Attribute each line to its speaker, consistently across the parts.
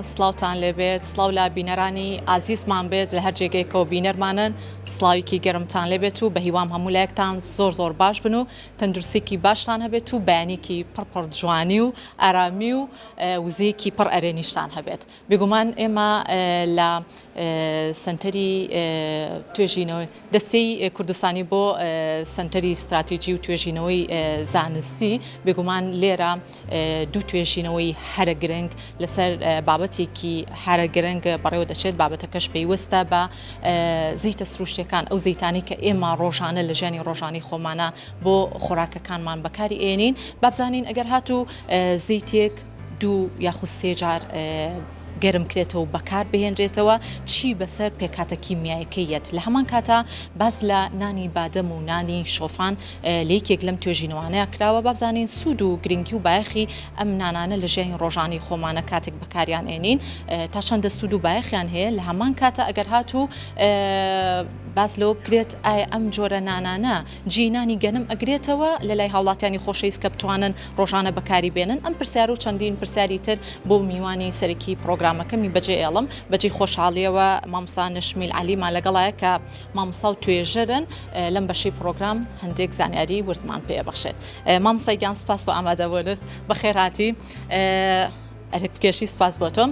Speaker 1: بەڕێزان سڵاوتان لێبێت سڵاو لە بینەرانی ئازیزمان بێت لە هەر جێگەیەکەوە بینەرمانن سڵاویکی گەرمتان لێبێت و بە هیوام هەموو لایەکتان زۆر باش بن و تەندروستێکی باشتان هەبێت و بەیانێکی پڕ جوانی و ئارامی و وزەیەکی پڕ ئەرێنیشتان هەبێت بێگومان ئێمە لە سنتەری توێژینەوەی دەستەی کوردستانی بۆ سنتەری استراتیژی و توێژینەوەی زانستی بێگومان لێرە دوو توێژینەوەی هەرە گرنگ لەسەر بابەتێکی هەرە گرنگ بەڕێوە دەچێت بابەتەکەش پێیوەستە بە زەیتە سروشتەکان ئەو زەیتانی کە ئێمە ڕۆژانە لە ژیانی ڕۆژانی خۆمانە بۆ خۆراکەکانمان بەکاری ئێنین بابزانین ئەگەر هاتوو زەیتێک دوو یاخود سێ جار گەرم کرێتەوە بەکار بهێنرێتەوە چی بەسەر پێکاتە کیمیایەکەیەت لە هەمان کاتە باز لە نانی بادەم و نانی شۆفان لەیەکێک لەم توێژینەوانەیە کراوە بابزانین سوود و گرنگی و بایەخی ئەم نانانە لە ژیانی ڕۆژانی خۆمانە کاتێک بەکاریان ئێنین تا چەندە سوود و بایەخیان هەیە لە هەمان کاتە ئەگەر هاتوو باس لەوە بکرێت ئایا ئەم جۆرە نانانە جینانی گەنم ئەگرێتەوە لە لای هاوڵاتیانی خۆشەویست کە بتوانن ڕۆژانە بەکاری بێنن ئەم پرسیار و چەندین پرسیاری تر بۆ میوانی سەرەکی پرۆگرامەکەمی بەجێ ئێڵم بەجێ خۆشحاڵیەوە مامۆستا نەشمیل عەلیمان لەگەڵایە کە مامۆستا و توێژەرن لەم بەشەی پرۆگرام هەندێک زانیاری وردمان پێبەخشێت مامۆستا گیان سپاس بۆ ئامادەبوونت بەخێر هاتی ئەرکێشی سپاس بۆ تۆم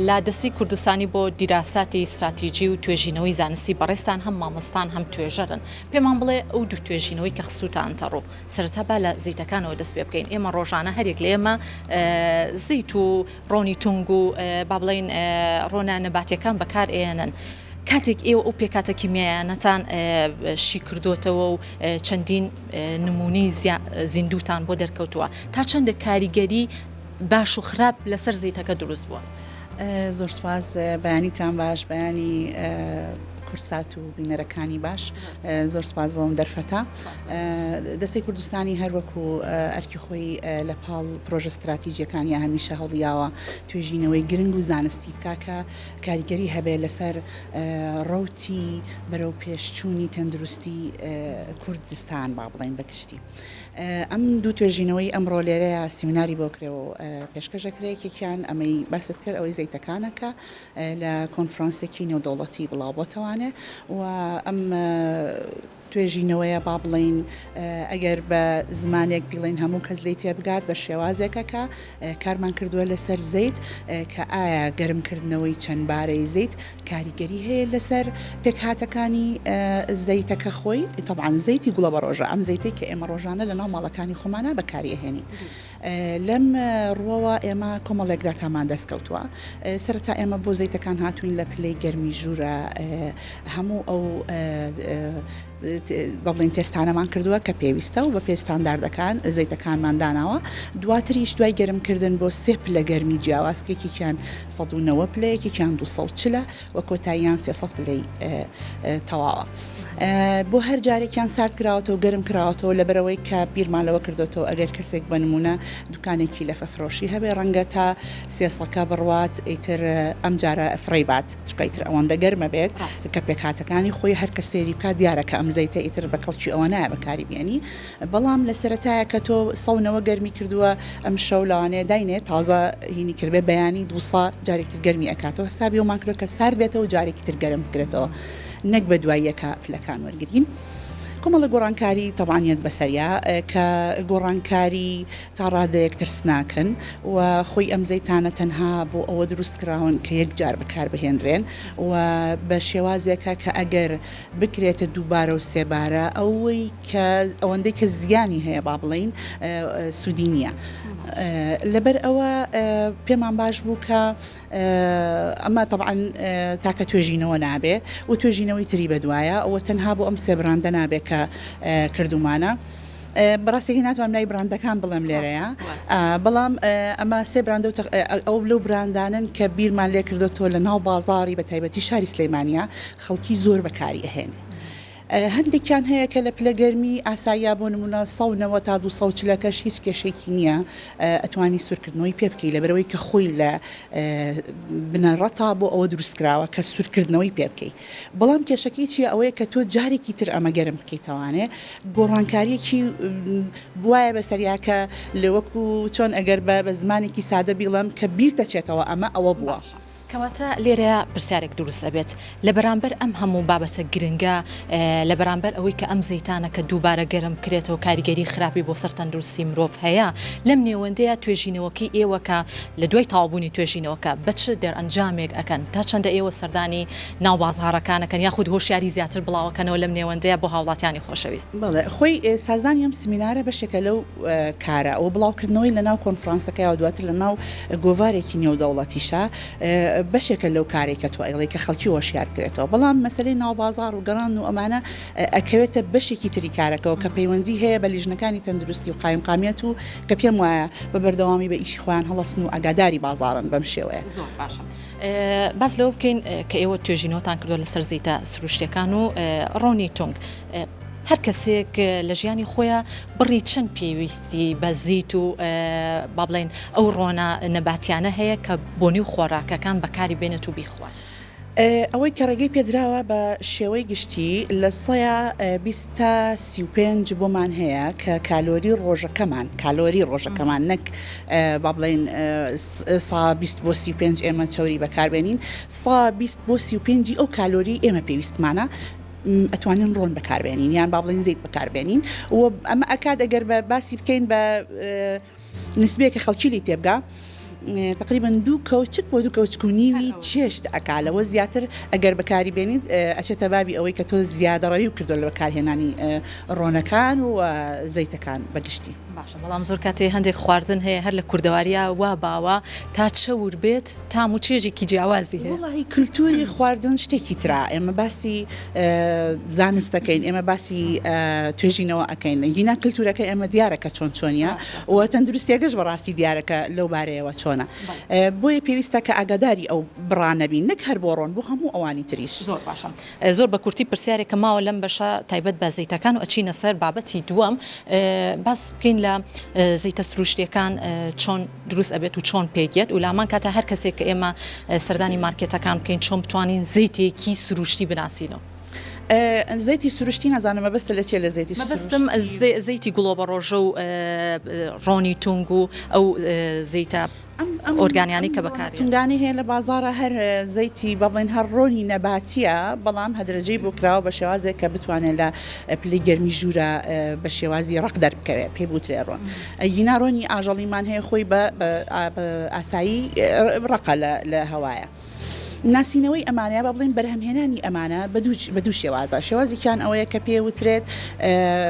Speaker 1: لە دەستی کوردستانی بۆ دیراساتی استراتیژی و توێژینەوەی زانستی بەڕێستان هەم مامۆستان هەم توێژەرن پێمان بڵێ ئەو دوو توێژینەوەی کە خسووتانتە ڕوو سەرەتا با لە زەیتەکانەوە دەست پێ بکەین ئێمە ڕۆژانە هەرێک لە ئێمە زەیت و ڕۆنی تونگ و با بڵێن ڕۆنە نەباتیەکان بەکار ئێنن کاتێک ئێوە ئەو پێکاتە کیمیایانەتان شی کردوتەوە و چەندین نمونەی زیندوتان بۆ دەرکەوتووە تا چەندە کاریگەری باش و خراپ لەسەر زەیتەکە دروست بووە
Speaker 2: زۆر سپاس بەیانیتان باش بەیانی کورسات و بینەرەکانی باش زۆر سپاس بۆم دەرفەتە دەستەی کوردستانی هەروەکو ئەرکی خۆی لە پاڵ پرۆژە استراتیژیەکانی هەمیشە هەڵیاوە توێژینەوەی گرنگ و زانستی بکاکە کاریگەری هەبێ لەسەر ڕەوتی بەرەو پێشچوونی تەندروستی کوردستان با بڵێن بەگشتی ئەم دوو توێژینەوەی ئەمڕۆ لێرەیە سیمیناری بۆ کرێەوە پێشکەشەکرێکێکیان ئەمەی باست کرد ئەوەی زەیتەکانەکە لە کۆنفرانسێکی نێودەوڵەتی بڵاوبۆتەوانێ و ئەم توێژینەوەیە با بڵین ئەگەر بە زمانێک بڵین هەموو کەس لی تێبگات بە شێوازێکەکە کارمان کردووە لەسەر زەیت کە ئایا گەرمکردنەوەی چەند بارەی زەیت کاریگەری هەیە لەسەر پێکهاتەکانی زەیتەکە خۆی طبعاً زەیتی گوڵە بە ڕۆژە ئەم زەیتی کە ئێمە ڕۆژانە لە ناو ماڵەکانی خۆمانە بەکاریهێنین لەم ڕووەوە ئێمە کۆمەڵێک داتامان دەستکەوتووە سەرەتا ئێمە بۆ زەیتەکان هاتوین لە پلەی گەرمی ژوورە هەموو ئەو بەڵین تێستانەمان کردووە کە پێویستە و بە پێستانداردەکان زەیتەکانمان داناوە دواتریش دوای گەرمکردن بۆ سێ پلە گەرمی جیاوازکێکیان 190 پلەیەکیان 240 وە کۆتاییان 300 پلەی تەواوە بۆ هەر جارێکیان سارد کراوەتەوە و گەرم کراوەتەوە لەبەرەوەی کە بیرمان لەوە کردوێتەوە ئەگەر کەسێک بە نمونە دوکانێکی لە فەفرۆشی هەبێ ڕەنگە تا سێسەکە بڕوات ئیتر ئەم جارە فڕیبات چکەیتر ئەوەندە گەرمە بێت کە پێکهاتەکانی خۆی هەر کە سێری بکات دیارەکە ئەم زەیتە ئیتر بە کەڵکی ئەوە نایە بەکاری بێنی بەڵام لە سەرەتایە کە تۆ سەونەوە گەرمی کردووە ئەم شەو لەوانەیە داینێت تازە هینی کردبێ بەیانی دووسا جارێکتر گەرمی ئەکاتەوە حسابی ئەومان کردو کە سارد بێتەوە جارێکی تر گەرم بکرێتەوە نەک بە دواییەکە پلەکان وەرگرین کۆمەڵە گۆڕانکاری تەوانیت بەسەریا کە گۆڕانکاری تا ڕادەیەک ترسناکەن و خۆی ئەم زەیتانە تەنها بۆ ئەوە دروستکراون کە یەک جار بەکار بهێنرێن و بە شێوازێکە کە ئەگەر بکرێتە دووبارە و سێبارە ئەوەندەی کە زیانی هەیە با بڵین سوودی نییە لەبەر ئەوە پێمان باش بوو کە ئەمە طبعاً تاکە توێژینەوە نابێ و توێژینەوەی تری بەدوایە ئەوە تەنها بۆ ئەم سێبراندە نابێت کە کردومانە بەڕاستێکی ناتوانم لای براندەکان بڵێم لێرەیە بەڵام ئەمە سێ براندە ئەو لەو براندانن کە بیرمان لێ کردوتەوە لە ناو بازاڕی بە تایبەتی شاری سلەیمانیە خەڵکی زۆر بەکاری ئەهێن هەندێکیان هەیە کە لە پلەگەرمی ئاساییە بۆ نمونە 100 تا 200 کەش هیچ کێشێکی نییە ئەتوانی سوورکردنەوەی پێ بکەی لەبەرەوەی کە خۆی لە بنەڕەتا بۆ ئەوە دروستکراوە کە سوورکردنەوەی پێ بکەی بەڵام کێشەکەی چیە ئەوەیە کە تۆ جارێکی تر ئەمە گەرم بکەیتەوانێ گۆڕانکاریەکی بواە بەسەریاکە لە وەکو چۆن ئەگەر بە زمانێکی سادە بیڵم کە بیر دەچێتەوە ئەوە بووە.
Speaker 1: کەواتە لێرە پرسیارێک دروست ئەبێت لە بەرامبەر ئەم هەموو بابەتە گرنگە لە بەرامبەر ئەوەی کە ئەم زەیتانە کە دووبارە گەرم کرێتەوە کاریگەری خراپی بۆ سەر تەندروستی مرۆڤ هەیە لەم نێوەندەیە توێژینەوەکی ئێوەکە لە دوای تاوابوونی توێژینەوەکە بە چ دەرئەنجامێک ئەکەن تا چەندە ئێوە سەردانی ناو بازاڕەکانەکەن یاخود هۆشیاری زیاتر بڵاوەکەنەوە لەم نێوەندەیە بۆ هاوڵاتیانی خۆشەویست.
Speaker 2: بەڵێ خۆی سازانی ئەم سمینارە بەشێکە لەو کارە ئەو بڵاوکردنەوەی لە ناو کۆنفرانسەکە یا دواتر لە ناو گۆڤارێکی نێودەوڵەتیشە بەشێکە لەو کارێکە تۆ ئەڵێ کە خەڵکی وەشیار کرێتەوە بەڵام مەسلەی ناوبازار و گەڕان و ئەمانە ئەکەوێتە بەشێکی تری کارەکەەوە کە پەیوەندی هەیە بە لیژنەکانی تەندروستی و قایمقامیەت و کە پێم وایە بە بەردەوامی بە ئیشی خۆیان هەڵەسن و ئاگاداری بازارن بەم شێوەیە.
Speaker 1: زۆر باشە. باس لەوە بکەین کە ئێوە توێژینەوەتان کردو لە سەر زەیتە سروشتەکان و ڕۆنی تونگ. هەر کەسێک لە ژیانی خۆیان بڕی چەند پێویستی بە زیت و با بڵێن ئەو ڕۆنە نەباتیانە هەیە کە بۆنی و خۆراکەکان بەکاری بێنێت و بیخوات.
Speaker 2: ئەوەی کە ڕێگەی پێدراوە بە شێوەی گشتی لە 135 بۆمان هەیە کە کالۆری ڕۆژەکەمان نەک با بڵێن 120 بۆ 35 ئێمە چۆری بەکاربێنین 120 بۆ 35 ئەو کالۆری ئێمە پێویستمانە ئەتوانین ڕۆن بەکاربێنین یان با بڵێن زیت بەکاربێنین و ئەمە ئەکات ئەگەر بە باسی بکەین بە نسبەیەکە خەڵکی لی تێبگا تقریبا 2 کەوچک بۆ 2 کەوچک و نیوی چێشت ئەکالەوە زیاتر ئەگەر بەکاری بێنیت ئەچێتە بابی ئەوەی کە تۆ زیادەڕەوی و کردو لە بەکارهێنانی ڕۆنەکان و زەیتەکان بەگشتی.
Speaker 1: باشە بەڵام زۆر کاتێ هەندێک خواردن هەیە هەر لە کوردەواریە وا باوە تا چەور بێت تام و چێژێکی جیاوازی هەیە.
Speaker 2: وڵی کللتوری خواردن شتێکی ترا ئێمە باسی زانستەکەین ئێمە باسی توێژینەوە ئەەکەین گینا کللتورەکە ئێمە دیارەکە چۆن چۆنیە و تەندروستێکەش بەڕاستی دیارەکە لەو بارەیەوە چۆنە بۆیە پێویستە کە ئاگاداری ئەو بڕانەبین نەک هەر بۆ ڕۆن بۆ هەموو ئەوانی تریش.
Speaker 1: زۆر باشە زۆر بە کورتی پرسیارێکە ماوە لەم بەشە تایبەت بە زەیتەکان و ئەچینە سەر بابەتی دووەم باس بکەین لە زەیتە سروشتیەکان چۆن دروست ئەبێت و چۆن پێگێت و لامان کاتە هەر کەسێک کە ئێمە سەردانی مارکێتەکان بکەین چۆن بتوانین زەیتێکی سروشتی بناسیینەوە.
Speaker 2: زەیتی سروشتی نازانم مەبەستە لە چێ لە زەیتی
Speaker 1: مەبەستم زەیتی گڵۆبە ڕۆژە و ڕۆنی تونگ و ئەو زەیتە ئۆرگانیانی کە بەکاری
Speaker 2: تونگانی هەیە لە بازارە هەر زەیتی بەڵێن هەر ڕۆنی نەباتیە بەڵام هەدرەجەی بۆ کراوە بە شێوازێک کە بتوانێت لە پلەی گەرمی ژوورە بە شێوازی ڕق دەربکەوێت پێ بوترێ ڕۆن ئەگینا ڕۆنی ئاژەڵیمان هەیە خۆی بە ئاسایی ڕقە لە هەوایە. ناسینەوەی ئەمانەیە بە بڵین بەرهەمهێنانی ئەمانە بە دوو شێوازە شێوازێکیان ئەوەیە کە پێوترێت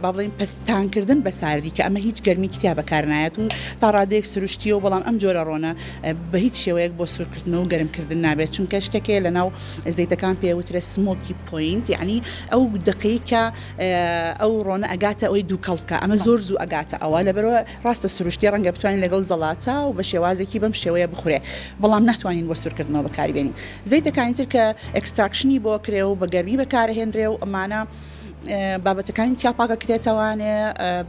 Speaker 2: با بڵین پستانکردن بە ساردی کە ئەمە هیچ گەرمی کتیا بەکارنایەت و تا ڕادێک سروشتیە و بەڵام ئەم جۆرە ڕۆنە بە هیچ شێوەیەک بۆ سوورکردن و گەرمکردن نابێت چونکە شتێکێ لە ناو زەیتەکان پێوترێت سمۆکی پوینت یعنی ئەو دقەی کە ئەو ڕۆنە ئەگاتە ئەوەی دوو کەڵکە ئەمە زۆر زوو ئەگاتە ئەوە لەبەرەوە ڕاستە سروشتی ڕەنگە بتوانین لەگەڵ زەڵاتە و بە شێوازێکی بەم شێوەیە بخورێ بەڵام ناتوانین بۆ سوورکردنەوە بەکاری بێنین. زەیتەکانی تر کە ئەکستراکشنی بۆ کرێ و بە گەرمی بەکارهێنرێ و ئەمانە بابەتەکانی تیاپاکە کرێتەوانێ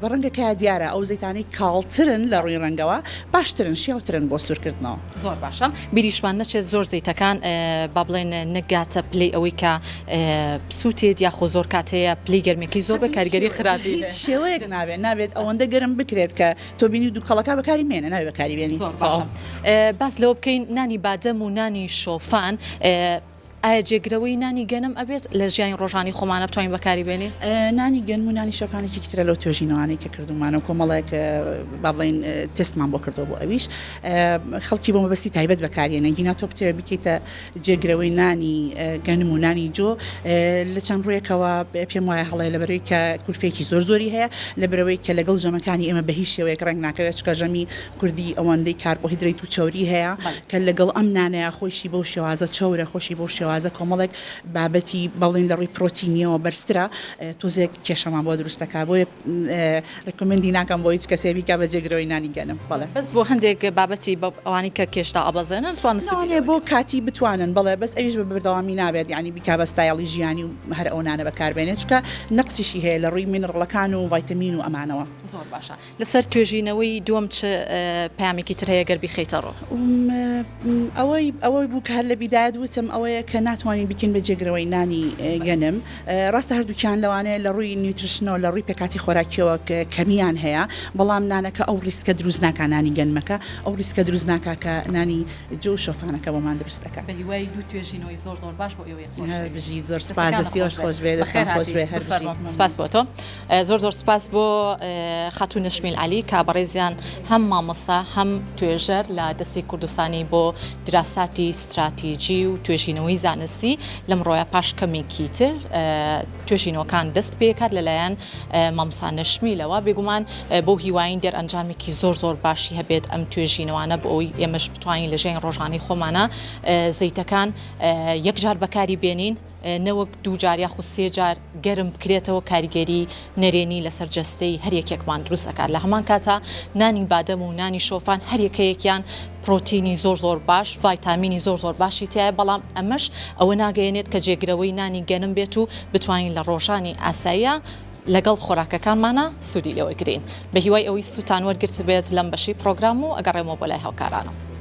Speaker 2: بە ڕەنگەکە دیارە ئەو زەیتانەی کاڵترن لە ڕووی ڕەنگەوە باشترن شیاوترن بۆ سوورکردنەوە.
Speaker 1: زۆر باشە بیریشمان نەچێت زۆر زەیتەکان با بڵێن نەگاتە پلەی ئەوەی کە سووتێت یاخۆ زۆر کاتەیە پلەی گەرمێکی زۆر بە کاریگەری خراپی
Speaker 2: شێوەیەک نابێت ئەوەندە گەرم بکرێت کە تۆ بینی دوو کەڵەکە بەکاری مێنە ناوێت بەکاری بێنی.
Speaker 1: باس لەوە بکەین نانی بادەم و نانی شۆفان ئایا جێگرەوەی نانی گەنم ئەبێت لە ژیانی ڕۆژانی خۆمانە بتوانین بەکاری بێنی؟
Speaker 2: نانی گەنم و نانی شەفانێکی کترە لەو توێژینەوانەی کە کردومانە و کۆمەڵێک با بڵێن تستمان بۆ کردەوە بۆ ئەویش خەڵکی بۆ مەبەستی تایبەت بەکارێنە گینا تۆ بتەوێت بکەیتە جێگرەوەی نانی گەنم و نانی جۆ لە چەند ڕوویەکەوە پێم وایە هەڵەیە لەبەرەوەی کە کولفێکی زۆری هەیە لەبەرەوەی کە لەگەڵ ژەمەکانی ئێمە بە هیچ شێوەیەک ڕەنگ ناکەوێت چکە ژەمی کوردی ئەوەندەی کاربۆهیدرێت و چۆری هەیە کە لەگەڵ ئەم نانەیە خۆشی بەو شێوازە چەورە خۆشی بەو شێوازە جیاوازە کۆمەڵێک بابەتی بەڵین لە ڕووی پرۆتینیەوە بەرزترە تۆزێک کێشەمان بۆ دروستەکە بۆیە ڕکمەندی ناکەم بۆ هیچ کەسێ بیکە بە جێگرەوەی نانی گەنم بەڵێ
Speaker 1: بەس بۆ هەندێک بابەتی بە ئەوانی کە کێشتا ئەبەزێنن سوان
Speaker 2: نانێ بۆ کاتی بتوانن بەڵێ بەس ئەویش بە بەردەوامی نابێت ینی بیکا بە ستایڵی ژیانی و هەر ئەو نانە بەکاربێنێت چکە نەقسیشی هەیە لە ڕووی مینڕەڵەکان و ڤایتەمین و ئەمانەوە
Speaker 1: زۆر باشە لەسەر توێژینەوەی دووەم چ پامێکی تر هەیە گەربی خەیتە ڕۆ
Speaker 2: ئەوەی بوو کار لە بیدایەت وتم ئەوەیە کە ناتوانین بکەین بە جێگرەوەی نانی گەنم ڕاستە هەردووکیان لەوانەیە لە ڕووی نیوتریشنەوە لە ڕووی پێکاتی خۆراکیەوە کەمیان هەیە بەڵام نانەکە ئەو ریسکە دروست ناکە نانی گەنمەکە ئەو ریسکە دروست ناکە کە نانی جۆ شۆفانەکە بۆمان دروستەکە
Speaker 1: بە هیوای دوو توێژینەوەی زۆر باش بۆ ئێوەی
Speaker 2: بژی زۆر سپاس دەستیۆش خۆش بێ دەستان خۆش بێ هەر
Speaker 1: سپاس بۆ تۆ زۆر سپاس بۆ خاتون نشمیل علی کابڕێزیان هەم مامەسا هەم توێژەر لە دەستی کوردستانی بۆ دراساتی استراتیژی و توێژینەوەی زانستی لەم ڕۆیە پاش کەمێکی تر توێژینەوەکان دەست پێکات لەلایەن مامەسا نشمیلەوە بێگومان بۆ هیواین دەرئەنجامێکی زۆر باشی هەبێت ئەم توێژینەوانە بۆ ئەوی ئێمەش بتوانین لە ژێن ڕۆژانەی خۆمانە زەیتەکان یەکجار بەکاری بێنین نەوەک دوو جار یا خو سێ جار گەرم بکرێتەوە کاریگەری نەرێنی لەسەر جەستەی هەر یەکێکمان دروست ئەکات لە هەمان کاتە نانی بادەم و نانی شۆفان هەر یەکەیەکیان پرۆتینی زۆر باش ڤایتامینی زۆر باشی تایە بەڵام ئەمەش ئەوە ناگەیەنێت کە جێگرەوەی نانی گەنم بێت و بتوانین لە ڕۆژانی ئاساییە لەگەڵ خۆراکەکانمانە سوودی لێوەرگرین بە هیوای ئەوەی سووتان وەرگرت بێت لەم بەشی پرۆگرام و ئەگەڕێمەوە بۆ لای هاوکارانم.